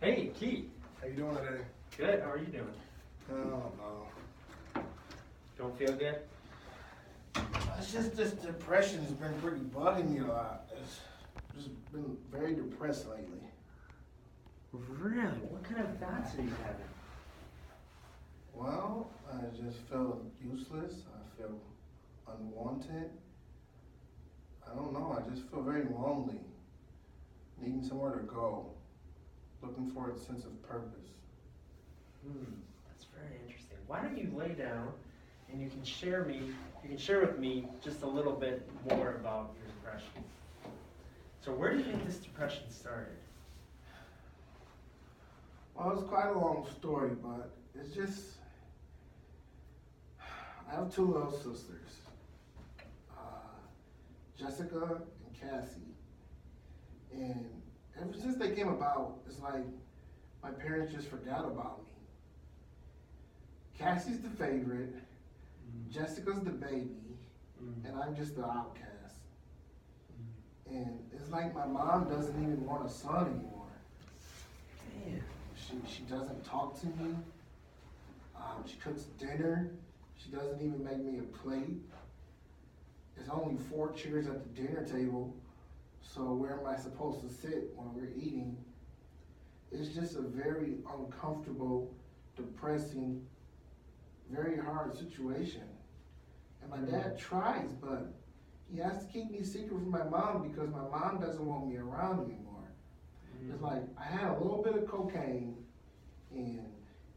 Hey, Keith. How you doing today? Good. How are you doing? I don't know. Don't feel good? It's just this depression has been pretty bugging me a lot. It's just been very depressed lately. Really? What kind of thoughts are you having? Well, I just feel useless. I feel unwanted. I don't know. I just feel very lonely. Needing somewhere to go. Looking for a sense of purpose. That's very interesting. Why don't you lay down and you can share with me just a little bit more about your depression. So where do you think this depression started? Well, it's quite a long story, but it's just, I have two little sisters, Jessica and Cassie. And ever since they came about, it's like my parents just forgot about me. Cassie's the favorite, Jessica's the baby, and I'm just the outcast. And it's like my mom doesn't even want a son anymore. Damn. She doesn't talk to me. She cooks dinner. She doesn't even make me a plate. There's only 4 chairs at the dinner table. So where am I supposed to sit when we're eating? It's just a very uncomfortable, depressing, very hard situation. And my dad tries, but he has to keep me secret from my mom because my mom doesn't want me around anymore. It's like I had a little bit of cocaine, and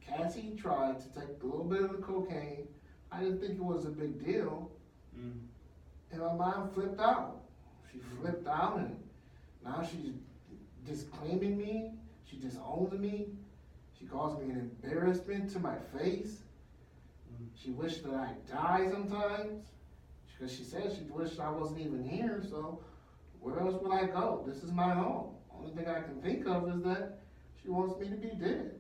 Cassie tried to take a little bit of the cocaine. I didn't think it was a big deal, and my mom flipped out. She flipped out, and now she's disclaiming me. She disowns me. She calls me an embarrassment to my face. She wished that I die sometimes, because she said she wished I wasn't even here, so where else would I go? This is my home. Only thing I can think of is that she wants me to be dead.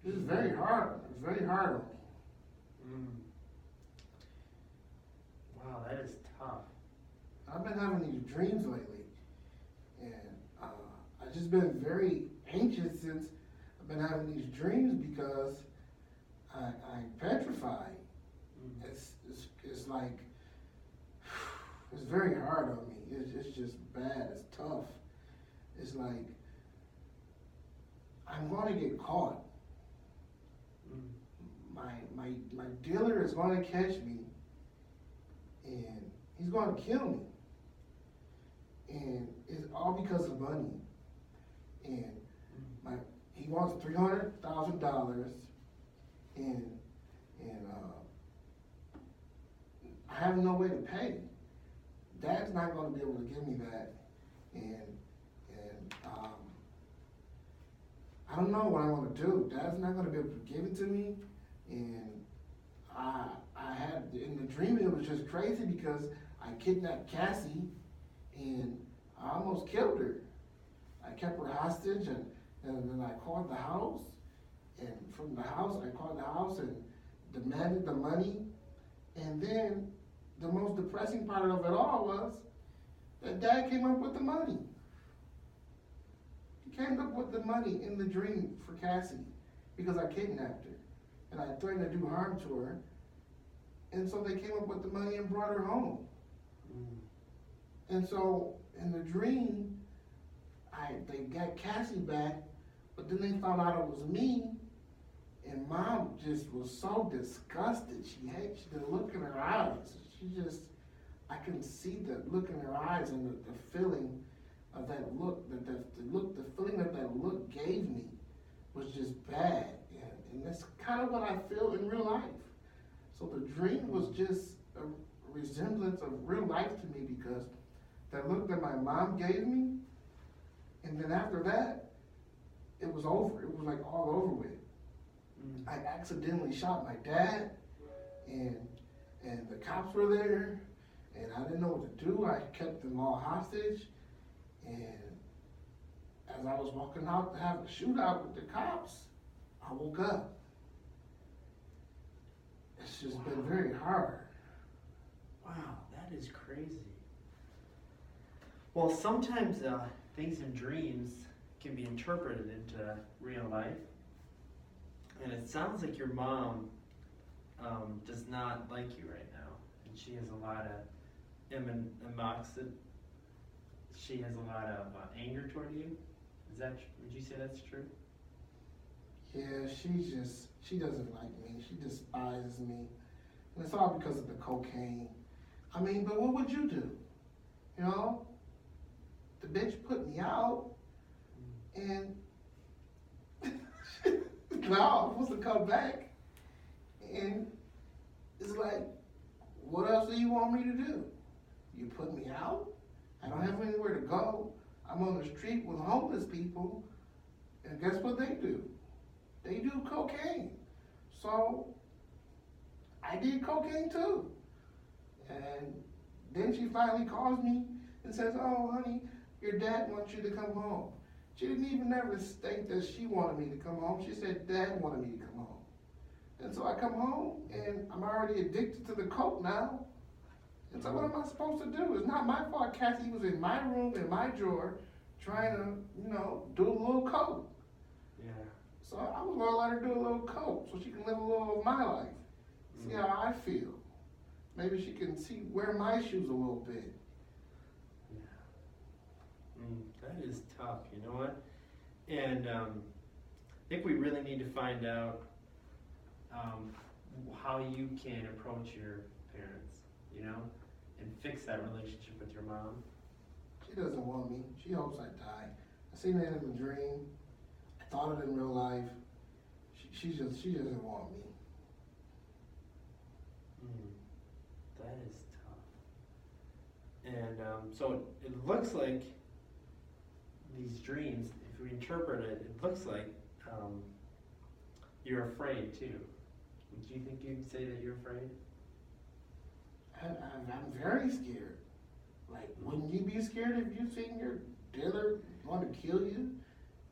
This is very hard. It's very hard on me. Wow, that is tough. I've been having these dreams lately, and I've just been very anxious since I've been having these dreams because I'm petrified. It's like, it's very hard on me. It's just bad. It's tough. It's like, I'm going to get caught. My dealer is going to catch me, and he's going to kill me. And it's all because of money. And he wants $300,000, and I have no way to pay. Dad's not going to be able to give me that, and I don't know what I want to do. Dad's not going to be able to give it to me, and I had in the dream it was just crazy because I kidnapped Cassie, and I almost killed her. I kept her hostage, and then I called the house, and from the house I called the house and demanded the money, and then the most depressing part of it all was that Dad came up with the money. He came up with the money in the dream for Cassie because I kidnapped her and I threatened to do harm to her. And so they came up with the money and brought her home. And so in the dream, they got Cassie back, but then they found out it was me. And Mom just was so disgusted. She the look in her eyes. I can see the look in her eyes and the feeling of that look, the feeling that look gave me was just bad. And that's kind of what I feel in real life. So the dream was just a resemblance of real life to me because that look that my mom gave me, and then after that, it was over. It was like all over with. I accidentally shot my dad, and the cops were there, and I didn't know what to do. I kept them all hostage, and as I was walking out to have a shootout with the cops, I woke up. It's just been very hard. Wow, that is crazy. Well, sometimes things in dreams can be interpreted into real life. And it sounds like your mom does not like you right now, and she has a lot of emoxid. She has a lot of anger toward you. Is that? Would you say that's true? Yeah, she doesn't like me. She despises me. And it's all because of the cocaine. I mean, but what would you do? You know? The bitch put me out, and now I'm supposed to come back, and it's like, what else do you want me to do? You put me out? I don't have anywhere to go. I'm on the street with homeless people, and guess what they do? They do cocaine. So, I did cocaine too. And then she finally calls me and says, oh honey, your dad wants you to come home. She didn't even ever state that she wanted me to come home. She said dad wanted me to come home. And so I come home and I'm already addicted to the coke now. And so what am I supposed to do? It's not my fault Kathy was in my room, in my drawer, trying to, do a little coke. Yeah. So I was gonna let her do a little coke so she can live a little of my life. See how I feel. Maybe she can wear my shoes a little bit. Yeah. That is tough, you know what? And I think we really need to find out how you can approach your parents, and fix that relationship with your mom. She doesn't want me. She hopes I die. I seen it in a dream. I thought it in real life. She doesn't want me. That is tough. And so it looks like these dreams, if we interpret it, it looks like you're afraid too. Do you think you'd say that you're afraid? I'm very scared. Like, wouldn't you be scared if you seen your dealer want to kill you?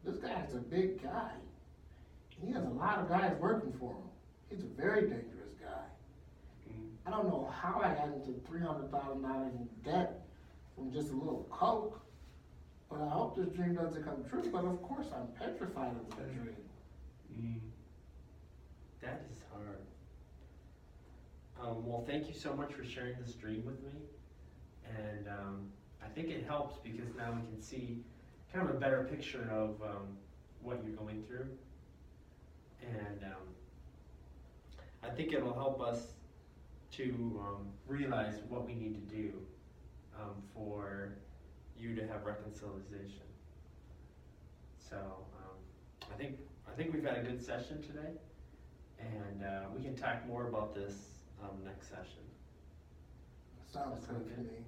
This guy's a big guy. He has a lot of guys working for him. He's a very dangerous guy. I don't know how I got into $300,000 in debt from just a little coke, but I hope this dream doesn't come true. But of course, I'm petrified of the dream. That is hard. Well, thank you so much for sharing this dream with me, and I think it helps because now we can see kind of a better picture of what you're going through, and I think it'll help us to realize what we need to do for you to have reconciliation. So I think we've had a good session today, and we can talk more about this next session. Sounds good to me.